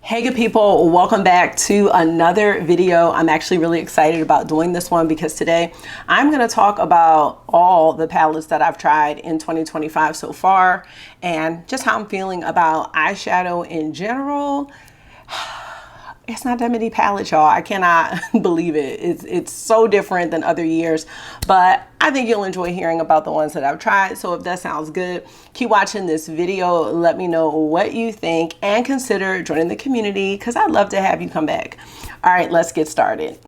Hey good people, welcome back to another video. I'm actually really excited about doing this one because today I'm going to talk about all the palettes that I've tried in 2025 so far and just how I'm feeling about eyeshadow in general. It's not that many palettes, y'all. I cannot believe it. It's so different than other years, but I think you'll enjoy hearing about the ones that I've tried. So if that sounds good, keep watching this video. Let me know what you think and consider joining the community because I'd love to have you come back. All right, let's get started.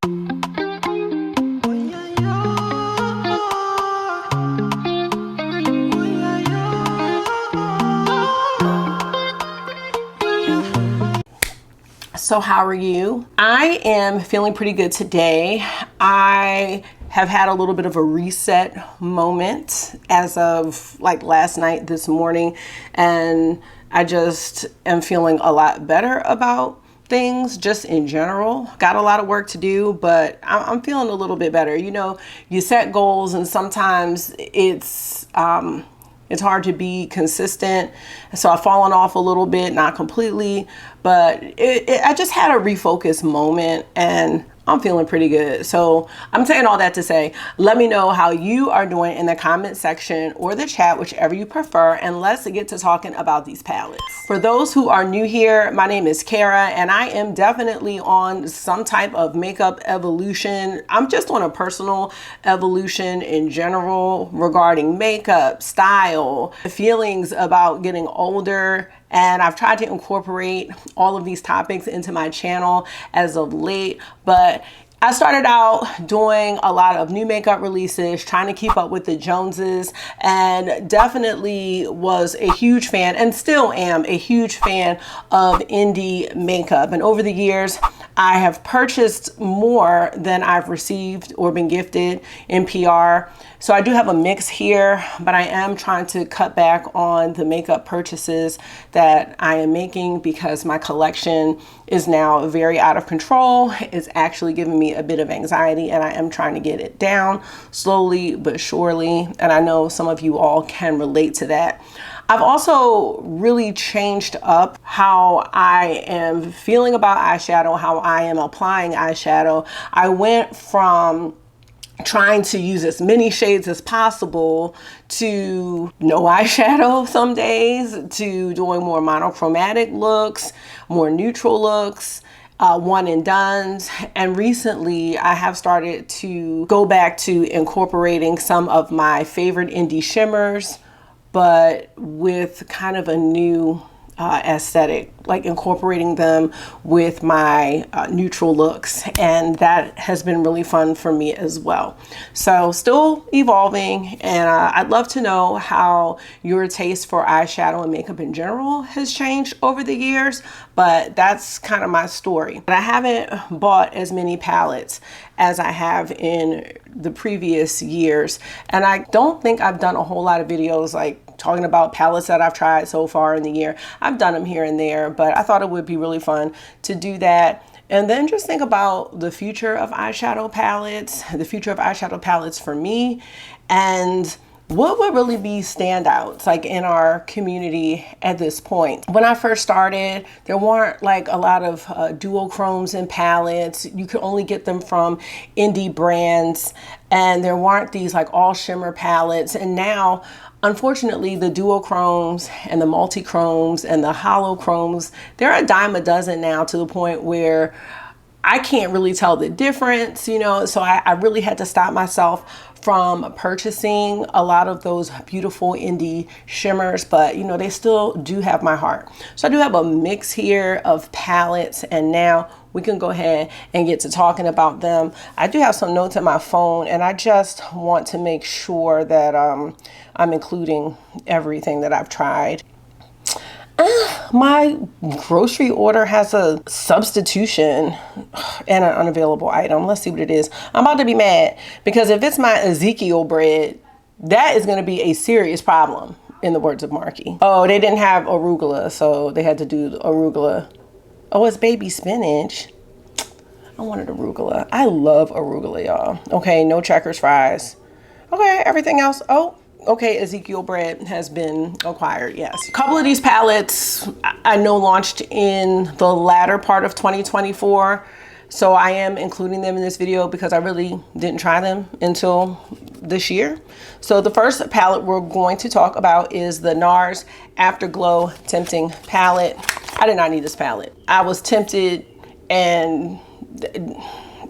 So how are you? I am feeling pretty good today. I have had a little bit of a reset moment as of like last night, this morning, and I just am feeling a lot better about things just in general. Got a lot of work to do, but I'm feeling a little bit better. You know, you set goals and sometimes it's hard to be consistent. So I've fallen off a little bit, not completely, but I just had a refocus moment and I'm feeling pretty good. So I'm saying all that to say, let me know how you are doing in the comment section or the chat, whichever you prefer, and let's get to talking about these palettes. For those who are new here, my name is Kara and I am definitely on some type of makeup evolution. I'm just on a personal evolution in general regarding makeup, style, feelings about getting older. And I've tried to incorporate all of these topics into my channel as of late, but I started out doing a lot of new makeup releases, trying to keep up with the Joneses, and definitely was a huge fan and still am a huge fan of indie makeup. And over the years, I have purchased more than I've received or been gifted in PR. So I do have a mix here, but I am trying to cut back on the makeup purchases that I am making because my collection is now very out of control. It's actually giving me a bit of anxiety and I am trying to get it down slowly but surely. And I know some of you all can relate to that. I've also really changed up how I am feeling about eyeshadow, how I am applying eyeshadow. I went from trying to use as many shades as possible to no eyeshadow some days, to doing more monochromatic looks, more neutral looks, one and dones. And recently I have started to go back to incorporating some of my favorite indie shimmers, but with kind of a new aesthetic, like incorporating them with my neutral looks, and that has been really fun for me as well. So still evolving, and I'd love to know how your taste for eyeshadow and makeup in general has changed over the years, but that's kind of my story. But I haven't bought as many palettes as I have in the previous years, and I don't think I've done a whole lot of videos like talking about palettes that I've tried so far in the year. I've done them here and there, but I thought it would be really fun to do that. And then just think about the future of eyeshadow palettes, the future of eyeshadow palettes for me, and what would really be standouts like in our community at this point. When I first started, there weren't like a lot of duochromes in palettes. You could only get them from indie brands, and there weren't these like all shimmer palettes. And now, unfortunately, the duochromes and the multi-chromes and the holochromes, they're a dime a dozen now, to the point where I can't really tell the difference, you know, so I really had to stop myself from purchasing a lot of those beautiful indie shimmers, but you know, they still do have my heart. So I do have a mix here of palettes, and now we can go ahead and get to talking about them. I do have some notes in my phone, and I just want to make sure that I'm including everything that I've tried. My grocery order has a substitution and an unavailable item. Let's see what it is. I'm about to be mad because if it's my Ezekiel bread, that is going to be a serious problem, in the words of Marky. Oh, they didn't have arugula, so they had to do arugula. Oh, it's baby spinach. I wanted arugula. I love arugula, y'all. Okay, no Checkers fries. Okay, everything else. Oh, okay, Ezekiel bread has been acquired, yes. A couple of these palettes I know launched in the latter part of 2024. So I am including them in this video because I really didn't try them until this year. So the first palette we're going to talk about is the Nars Afterglow Tempting Palette. I did not need this palette. I was tempted and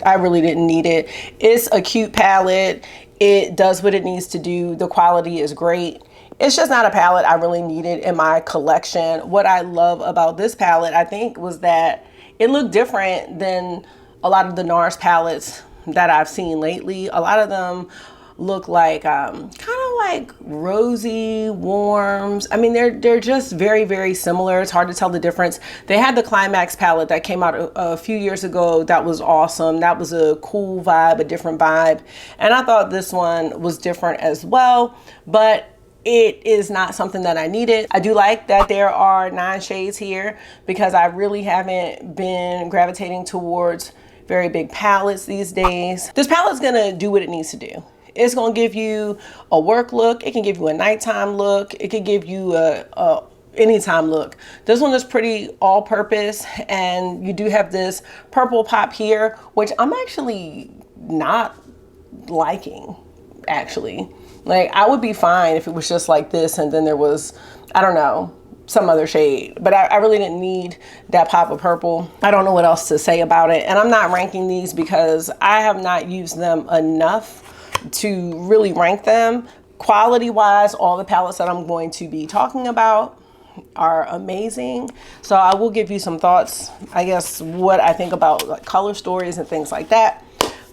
I really didn't need it. It's a cute palette. It does what it needs to do. The quality is great. It's just not a palette I really needed in my collection. What I love about this palette, I think, was that it looked different than a lot of the NARS palettes that I've seen lately. A lot of them look like kind of like rosy warms. I mean, they're just very, very similar. It's hard to tell the difference. They had the Climax palette that came out a few years ago. That was awesome. That was a cool vibe, a different vibe. And I thought this one was different as well, but it is not something that I needed. I do like that there are 9 shades here because I really haven't been gravitating towards very big palettes these days. This palette's gonna do what it needs to do. It's gonna give you a work look. It can give you a nighttime look. It can give you a anytime look. This one is pretty all-purpose, and you do have this purple pop here, which I'm actually not liking, actually. Like, I would be fine if it was just like this and then there was, I don't know, some other shade. But I really didn't need that pop of purple. I don't know what else to say about it. And I'm not ranking these because I have not used them enough to really rank them. Quality-wise, all the palettes that I'm going to be talking about are amazing. So I will give you some thoughts, I guess, what I think about like color stories and things like that.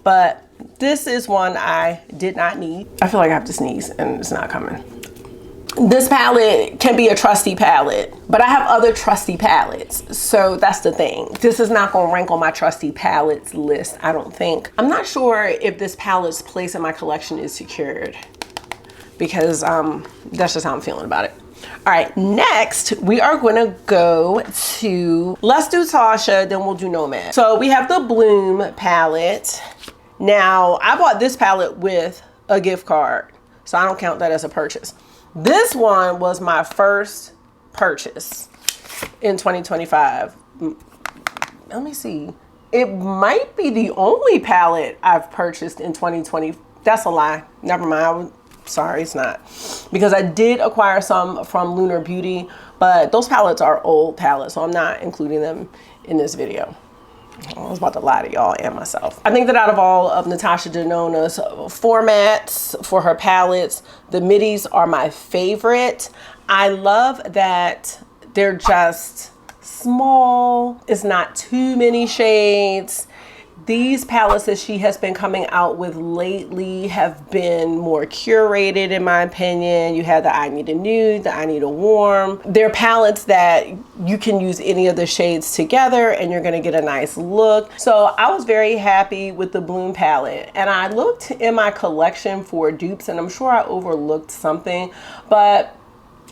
But this is one I did not need. I feel like I have to sneeze and it's not coming. This palette can be a trusty palette, but I have other trusty palettes. So that's the thing. This is not gonna rank on my trusty palettes list, I don't think. I'm not sure if this palette's place in my collection is secured because that's just how I'm feeling about it. All right, next we are gonna go to, let's do Tasha, then we'll do Nomad. So we have the Bloom palette. Now, I bought this palette with a gift card, so I don't count that as a purchase. This one was my first purchase in 2025. Let me see. It might be the only palette I've purchased in 2020. That's a lie. Never mind. Sorry, it's not. Because I did acquire some from Lunar Beauty, but those palettes are old palettes, so I'm not including them in this video. I was about to lie to y'all and myself. I think that out of all of Natasha Denona's formats for her palettes, the middies are my favorite. I love that they're just small. It's not too many shades. These palettes that she has been coming out with lately have been more curated, in my opinion. You have the I Need a Nude, the I Need a Warm. They're palettes that you can use any of the shades together and you're gonna get a nice look. So I was very happy with the Bloom palette. And I looked in my collection for dupes, and I'm sure I overlooked something, but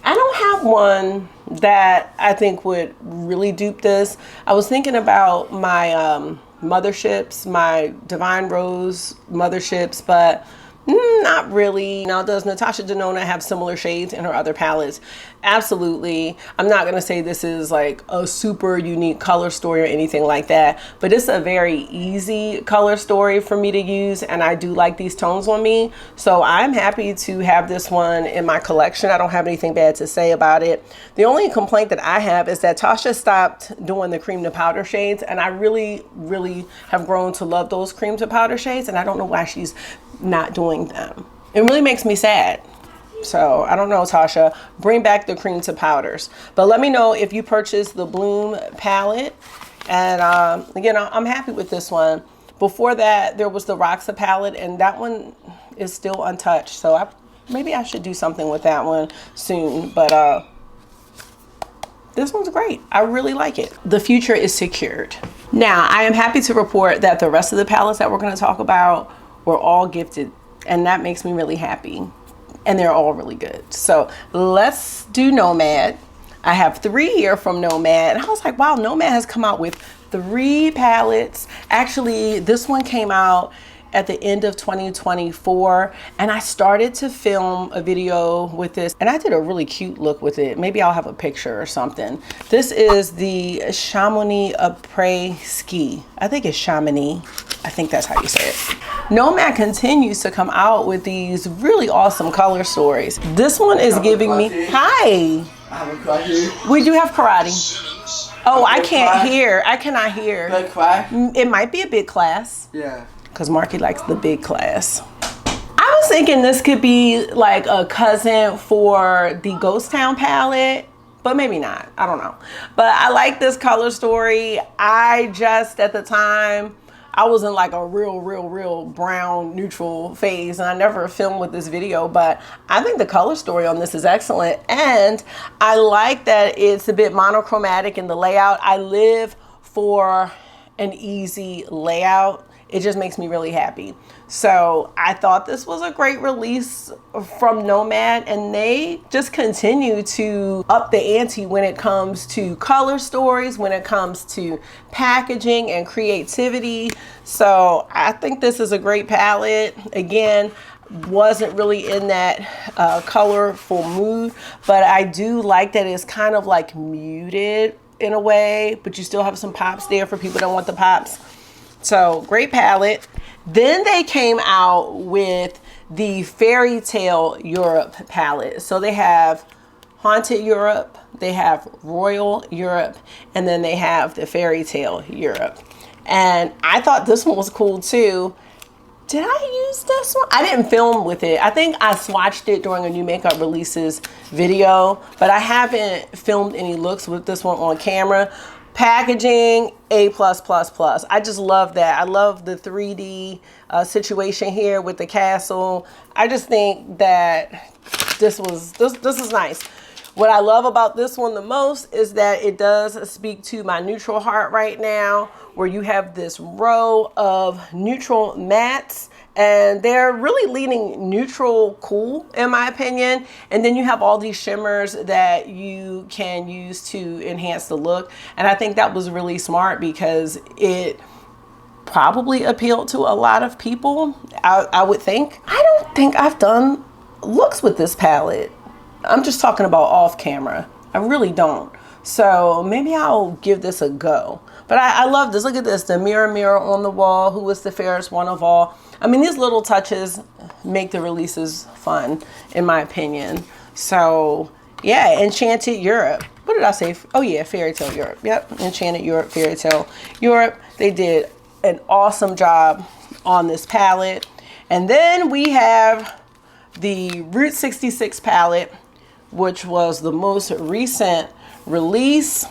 I don't have one that I think would really dupe this. I was thinking about my motherships, my Divine Rose motherships, but not really. Now, does Natasha Denona have similar shades in her other palettes? Absolutely. I'm not gonna say this is like a super unique color story or anything like that, but it's a very easy color story for me to use, and I do like these tones on me. So I'm happy to have this one in my collection. I don't have anything bad to say about it. The only complaint that I have is that Tasha stopped doing the cream to powder shades, and I really, really have grown to love those cream to powder shades, and I don't know why she's not doing them. It really makes me sad. So I don't know, Tasha, bring back the cream to powders. But let me know if you purchased the Bloom palette. And again, I'm happy with this one. Before that, there was the Roxa palette, and that one is still untouched. So maybe I should do something with that one soon. But this one's great. I really like it. The future is secured. Now, I am happy to report that the rest of the palettes that we're going to talk about were all gifted, and that makes me really happy. And they're all really good. So let's do Nomad. I have 3 here from Nomad. And I was like, wow, Nomad has come out with 3 palettes. Actually, this one came out at the end of 2024, and I started to film a video with this, and I did a really cute look with it. Maybe I'll have a picture or something. This is the Chamonix Après Ski. I think it's Chamonix. I think that's how you say it. Nomad continues to come out with these really awesome color stories. This one is giving me, hi. I have a karate. We do have karate. Oh, I can't hear. I cannot hear. Big class? It might be a big class. Yeah. Because Marky likes the big class. I was thinking this could be like a cousin for the Ghost Town palette, but maybe not. I don't know. But I like this color story. I just, at the time, I was in like a real brown neutral phase, and I never filmed with this video, but I think the color story on this is excellent. And I like that it's a bit monochromatic in the layout. I live for an easy layout. It just makes me really happy. So I thought this was a great release from Nomad, and they just continue to up the ante when it comes to color stories, when it comes to packaging and creativity. So I think this is a great palette. Again, wasn't really in that colorful mood, but I do like that it's kind of like muted in a way, but you still have some pops there for people that want the pops. So great palette. Then they came out with the Fairy Tale Europe palette. So they have Haunted Europe, they have Royal Europe, and then they have the Fairy Tale Europe. And I thought this one was cool too. Did I use this one? I didn't film with it. I think I swatched it during a new makeup releases video, but I haven't filmed any looks with this one on camera. Packaging, A+++. I just love that. I love the 3D situation here with the castle. I just think that this is nice. What I love about this one the most is that it does speak to my neutral heart right now, where you have this row of neutral mattes, and they're really leaning neutral cool in my opinion. And then you have all these shimmers that you can use to enhance the look. And I think that was really smart because it probably appealed to a lot of people, I would think. I don't think I've done looks with this palette. I'm just talking about off camera. I really don't. So maybe I'll give this a go. But I love this. Look at this, the mirror on the wall. Who is the fairest one of all? I mean, these little touches make the releases fun, in my opinion. So yeah, Enchanted Europe. What did I say? Oh yeah, Fairy Tale Europe. Yep, Enchanted Europe, Fairy Tale Europe. They did an awesome job on this palette. And then we have the Route 66 palette, which was the most recent release.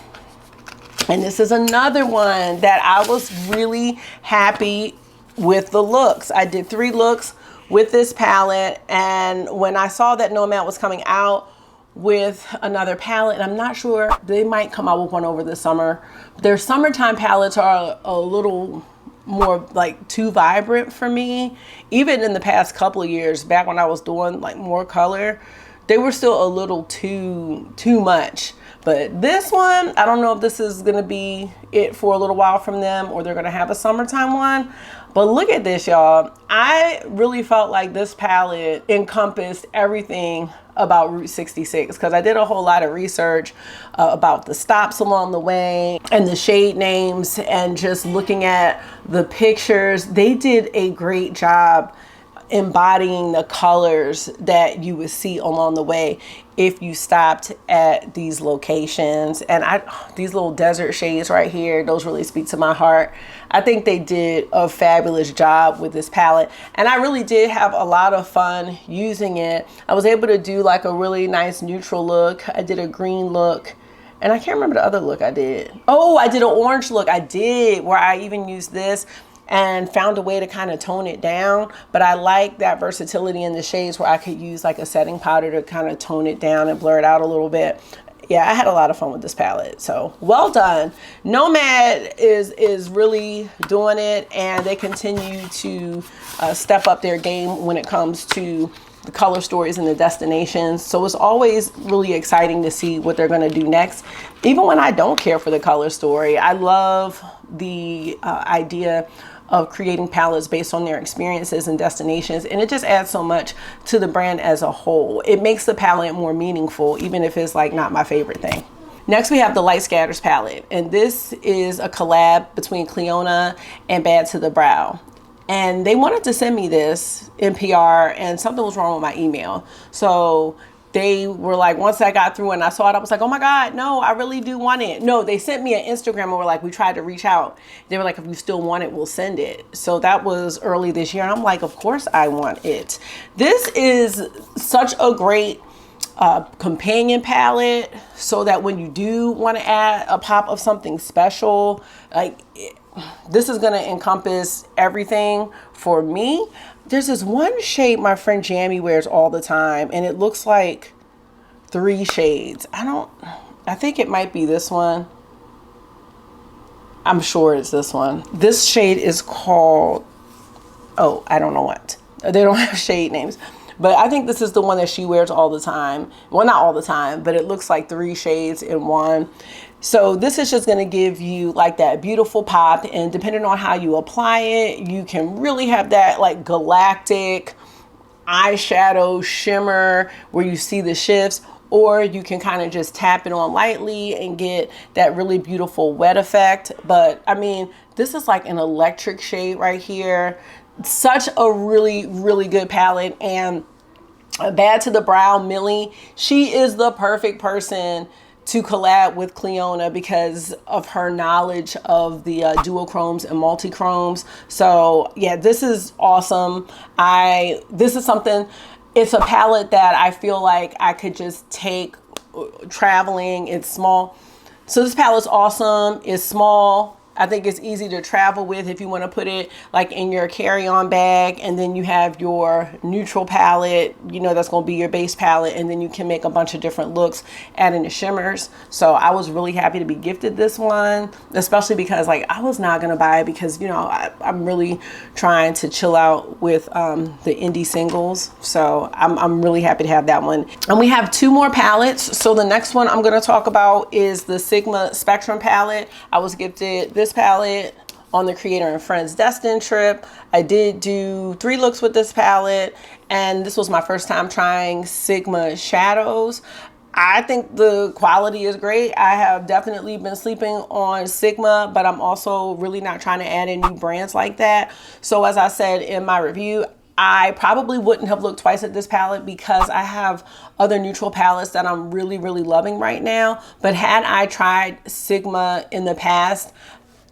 And this is another one that I was really happy with the looks. I did 3 looks with this palette, and when I saw that Nomad was coming out with another palette, and I'm not sure, they might come out with one over the summer. Their summertime palettes are a little more like too vibrant for me. Even in the past couple of years, back when I was doing like more color, they were still a little too much. But this one, I don't know if this is gonna be it for a little while from them, or they're gonna have a summertime one. But look at this, y'all. I really felt like this palette encompassed everything about Route 66, because I did a whole lot of research about the stops along the way and the shade names, and just looking at the pictures. They did a great job embodying the colors that you would see along the way if you stopped at these locations. And these little desert shades right here, those really speak to my heart. I think they did a fabulous job with this palette, and I really did have a lot of fun using it. I was able to do like a really nice neutral look. I did a green look, and I can't remember the other look I did. Oh, I did an orange look. I did, where I even used this and found a way to kind of tone it down. But I like that versatility in the shades where I could use like a setting powder to kind of tone it down and blur it out a little bit. Yeah, I had a lot of fun with this palette, so well done. Nomad is really doing it, and they continue to step up their game when it comes to the color stories and the destinations. So it's always really exciting to see what they're going to do next. Even when I don't care for the color story, I love the idea of creating palettes based on their experiences and destinations, and it just adds so much to the brand as a whole. It makes the palette more meaningful, even if it's like not my favorite thing. Next we have the Light Scatters palette, and this is a collab between Cleona and Bad to the Brow. And they wanted to send me this in PR, and something was wrong with my email. So they were like, once I got through and I saw it, I was like, oh my God, no, I really do want it. No, they sent me an Instagram and were like, we tried to reach out. They were like, if you still want it, we'll send it. So that was early this year. And I'm like, of course I want it. This is such a great companion palette, so that when you do want to add a pop of something special, like this is going to encompass everything for me. There's this one shade my friend Jamie wears all the time, and it looks like 3 shades. I think it might be this one. I'm sure it's this one. This shade is called, oh, I don't know what. They don't have shade names. But I think this is the one that she wears all the time. Well, not all the time, but it looks like 3 shades in one. So this is just going to give you like that beautiful pop, and depending on how you apply it, you can really have that like galactic eyeshadow shimmer where you see the shifts, or you can kind of just tap it on lightly and get that really beautiful wet effect. But I mean, this is like an electric shade right here. Such a really, really good palette. And Bad to the Brow, Millie, she is the perfect person to collab with Cleona because of her knowledge of the duochromes and multichromes. So yeah, this is awesome. This is something, it's a palette that I feel like I could just take traveling. It's small. So this palette's awesome. It's small. I think it's easy to travel with if you want to put it like in your carry-on bag, and then you have your neutral palette, you know, that's going to be your base palette, and then you can make a bunch of different looks adding the shimmers. So I was really happy to be gifted this one, especially because like I was not going to buy it because, you know, I'm really trying to chill out with the indie singles. So I'm really happy to have that one. And we have 2 more palettes. So the next one I'm going to talk about is the Sigma Spectrum palette. I was gifted this palette on the Creator and Friends Destined trip. I did do 3 looks with this palette, and this was my first time trying Sigma shadows. I think the quality is great. I have definitely been sleeping on Sigma, but I'm also really not trying to add in new brands like that. So as I said in my review, I probably wouldn't have looked twice at this palette because I have other neutral palettes that I'm really, really loving right now. But had I tried Sigma in the past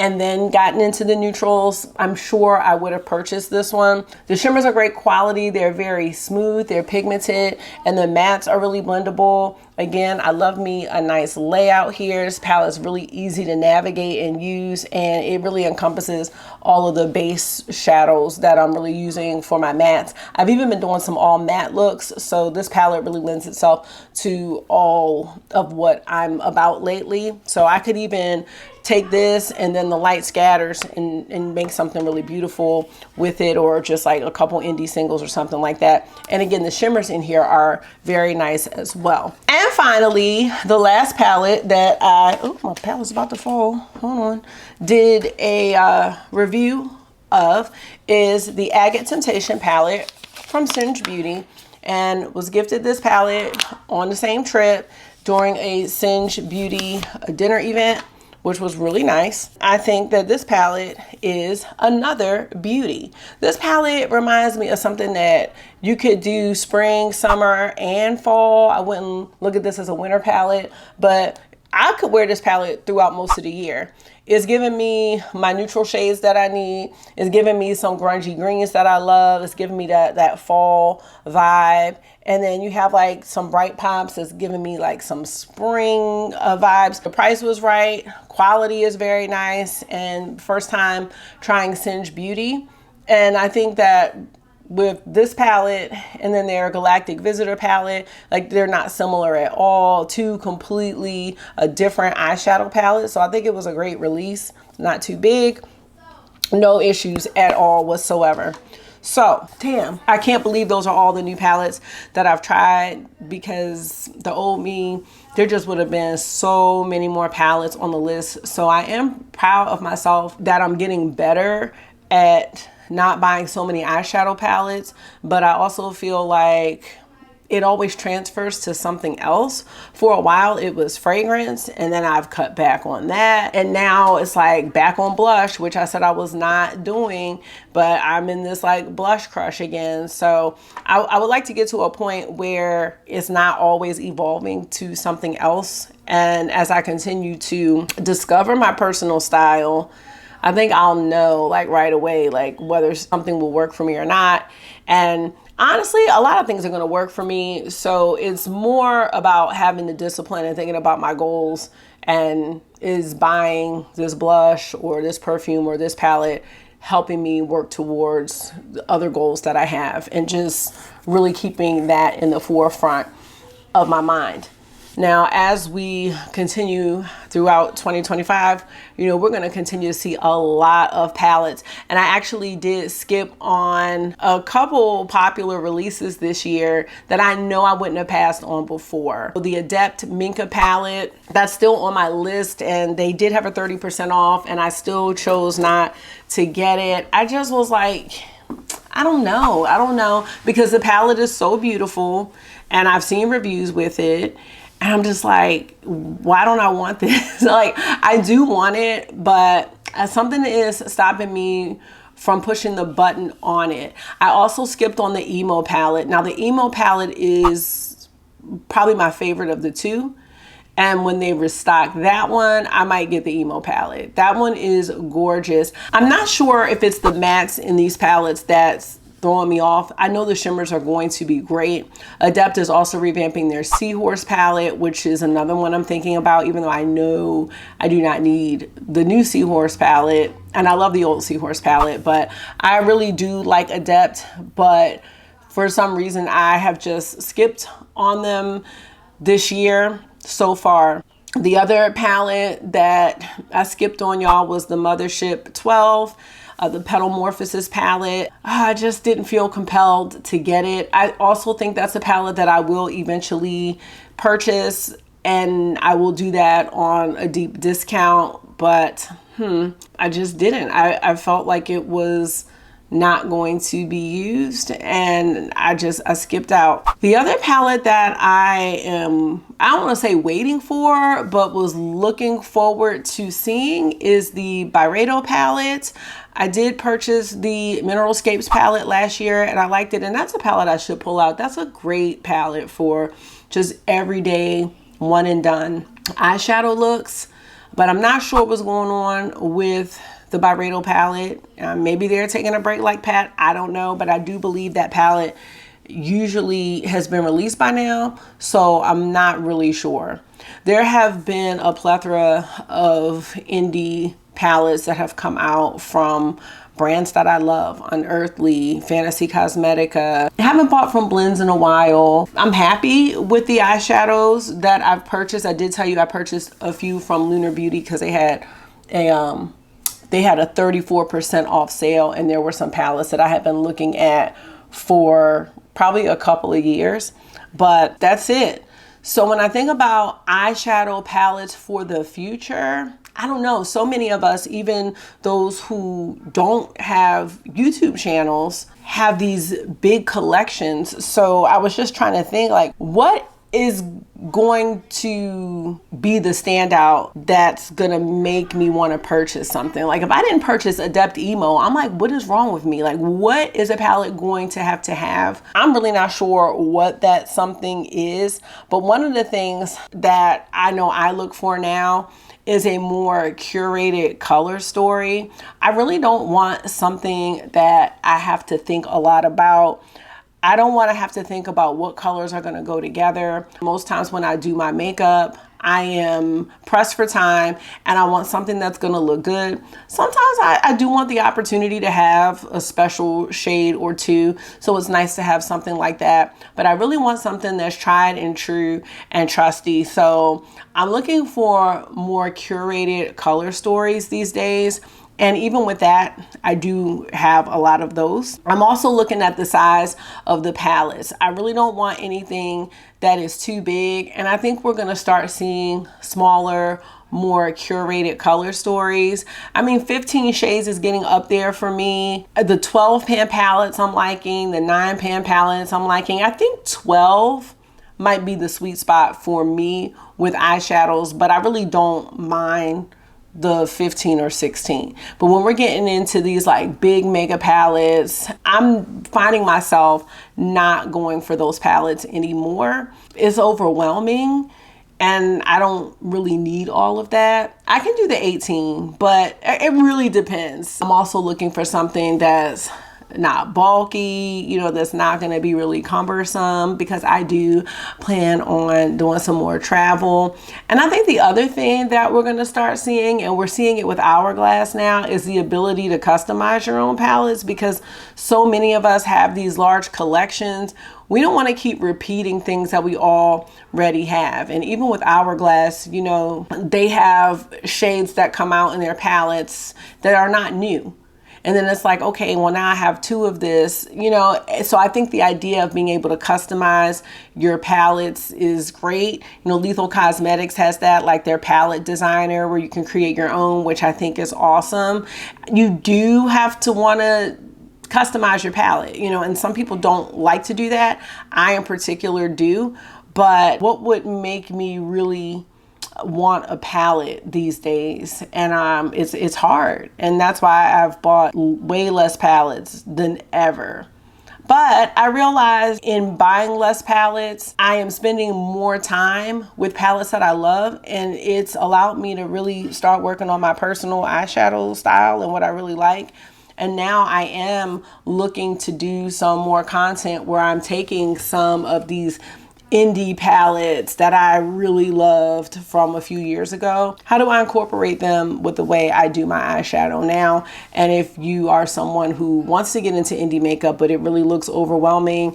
and then gotten into the neutrals, I'm sure I would have purchased this one. The shimmers are great quality. They're very smooth, they're pigmented, and the mattes are really blendable. Again, I love me a nice layout here. This palette is really easy to navigate and use, and it really encompasses all of the base shadows that I'm really using for my mattes. I've even been doing some all matte looks, so this palette really lends itself to all of what I'm about lately. So I could even take this and then the Light Scatters and make something really beautiful with it, or just like a couple indie singles or something like that. And again, the shimmers in here are very nice as well. And finally, the last palette that my palette's about to fall, hold on, did a review of is the Agate Temptation palette from Singe Beauty, and was gifted this palette on the same trip during a Singe Beauty dinner event, which was really nice. I think that this palette is another beauty. This palette reminds me of something that you could do spring, summer, and fall. I wouldn't look at this as a winter palette, but I could wear this palette throughout most of the year. It's giving me my neutral shades that I need. It's giving me some grungy greens that I love. It's giving me that fall vibe. And then you have like some bright pops. It's giving me like some spring vibes. The price was right. Quality is very nice. And first time trying Singe Beauty. And I think that with this palette and then their Galactic Visitor palette, like they're not similar at all. 2 completely different eyeshadow palettes. So I think it was a great release. Not too big. No issues at all whatsoever. So, damn, I can't believe those are all the new palettes that I've tried, because the old me, there just would have been so many more palettes on the list. So I am proud of myself that I'm getting better at not buying so many eyeshadow palettes, but I also feel like it always transfers to something else. For a while it was fragrance, and then I've cut back on that, and now it's like back on blush, which I said I was not doing, but I'm in this like blush crush again. So I would like to get to a point where it's not always evolving to something else, and as I continue to discover my personal style, I think I'll know like right away like whether something will work for me or not. And honestly, a lot of things are going to work for me. So it's more about having the discipline and thinking about my goals, and is buying this blush or this perfume or this palette helping me work towards the other goals that I have, and just really keeping that in the forefront of my mind. Now, as we continue throughout 2025, you know, we're going to continue to see a lot of palettes. And I actually did skip on a couple popular releases this year that I know I wouldn't have passed on before. The Adept Minka palette, that's still on my list, and they did have a 30% off, and I still chose not to get it. I just was like, I don't know, because the palette is so beautiful and I've seen reviews with it. And I'm just like, why don't I want this? Like, I do want it, but something is stopping me from pushing the button on it. I also skipped on the Emo palette. Now, the Emo palette is probably my favorite of the two. And when they restock that one, I might get the Emo palette. That one is gorgeous. I'm not sure if it's the mattes in these palettes that's throwing me off. I know the shimmers are going to be great. Adept is also revamping their Seahorse palette, which is another one I'm thinking about, even though I know I do not need the new Seahorse palette. And I love the old Seahorse palette, but I really do like Adept. But for some reason, I have just skipped on them this year so far. The other palette that I skipped on, y'all, was the Mothership 12. The Petalmorphosis palette. I just didn't feel compelled to get it. I also think that's a palette that I will eventually purchase, and I will do that on a deep discount, but I just didn't. I felt like it was not going to be used, and I skipped out. The other palette that I don't want to say waiting for, but was looking forward to seeing is the Byredo palette. I did purchase the Mineralscapes palette last year, and I liked it, and that's a palette I should pull out. That's a great palette for just everyday one and done eyeshadow looks, but I'm not sure what's going on with the Byredo palette. Maybe they're taking a break like Pat, I don't know, but I do believe that palette usually has been released by now, so I'm not really sure. There have been a plethora of indie palettes that have come out from brands that I love: Unearthly, Fantasy Cosmetica. I haven't bought from Blends in a while. I'm happy with the eyeshadows that I've purchased. I did tell you I purchased a few from Lunar Beauty because they had a 34% off sale, and there were some palettes that I had been looking at for probably a couple of years, but that's it. So when I think about eyeshadow palettes for the future, I don't know, so many of us, even those who don't have YouTube channels, have these big collections. So I was just trying to think, like, what is going to be the standout that's gonna make me want to purchase something? Like, if I didn't purchase Adept Emo, I'm like, what is wrong with me? Like, what is a palette going to have? I'm really not sure what that something is, but one of the things that I know I look for now is a more curated color story. I really don't want something that I have to think a lot about. I don't want to have to think about what colors are going to go together. Most times when I do my makeup, I am pressed for time and I want something that's going to look good. Sometimes I do want the opportunity to have a special shade or two, so it's nice to have something like that. But I really want something that's tried and true and trusty. So I'm looking for more curated color stories these days. And even with that, I do have a lot of those. I'm also looking at the size of the palettes. I really don't want anything that is too big. And I think we're gonna start seeing smaller, more curated color stories. I mean, 15 shades is getting up there for me. The 12 pan palettes I'm liking, the 9 pan palettes I'm liking. I think 12 might be the sweet spot for me with eyeshadows, but I really don't mind the 15 or 16. But when we're getting into these like big mega palettes, I'm finding myself not going for those palettes anymore. It's overwhelming and I don't really need all of that. I can do the 18, but it really depends. I'm also looking for something that's not bulky, you know, that's not going to be really cumbersome, because I do plan on doing some more travel. And I think the other thing that we're going to start seeing, and we're seeing it with Hourglass now, is the ability to customize your own palettes, because so many of us have these large collections. We don't want to keep repeating things that we already have. And even with Hourglass, you know, they have shades that come out in their palettes that are not new. And then it's like, okay, well, now I have 2 of this, you know. So I think the idea of being able to customize your palettes is great. You know, Lethal Cosmetics has that, like their palette designer, where you can create your own, which I think is awesome. You do have to want to customize your palette, you know, and some people don't like to do that. I in particular do. But what would make me really want a palette these days, and it's hard, and that's why I've bought way less palettes than ever. But I realized in buying less palettes, I am spending more time with palettes that I love, and it's allowed me to really start working on my personal eyeshadow style and what I really like. And now I am looking to do some more content where I'm taking some of these indie palettes that I really loved from a few years ago. How do I incorporate them with the way I do my eyeshadow now? And if you are someone who wants to get into indie makeup, but it really looks overwhelming,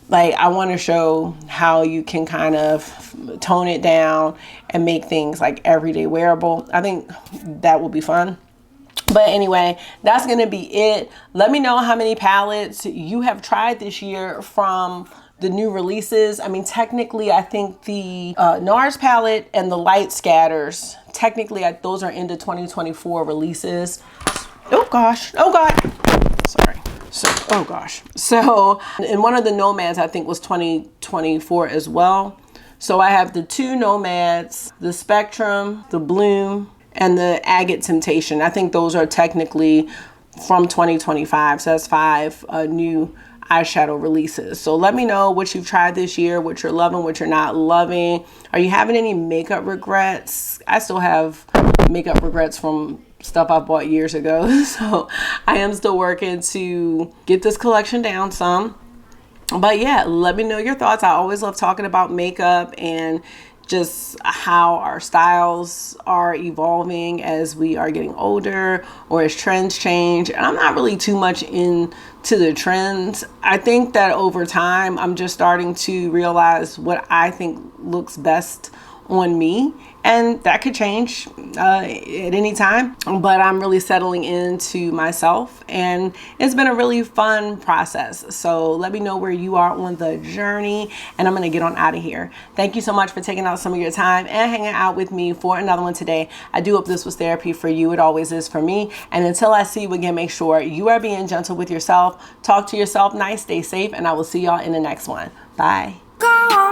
like, I want to show how you can kind of tone it down and make things like everyday wearable. I think that will be fun. But anyway, that's going to be it. Let me know how many palettes you have tried this year from the new releases. I mean, technically, I think the Nars palette and the Light Scatters, technically, those are into 2024 releases. Oh gosh, oh God, sorry. So, oh gosh. So, and one of the Nomads, I think, was 2024 as well. So I have the 2 Nomads, the Spectrum, the Bloom, and the AGOT Temptation. I think those are technically from 2025. So that's 5 new eyeshadow releases. So let me know what you've tried this year, what you're loving, what you're not loving. Are you having any makeup regrets? I still have makeup regrets from stuff I bought years ago. So I am still working to get this collection down some. But yeah, let me know your thoughts. I always love talking about makeup and just how our styles are evolving as we are getting older or as trends change. And I'm not really too much into the trends. I think that over time, I'm just starting to realize what I think looks best on me, and that could change at any time, but I'm really settling into myself, and it's been a really fun process. So let me know where you are on the journey, and I'm gonna get on out of here. Thank you so much for taking out some of your time and hanging out with me for another one today. I do hope this was therapy for you. It always is for me. And until I see you again, make sure you are being gentle with yourself. Talk to yourself nice, stay safe, and I will see y'all in the next one. Bye. Go on,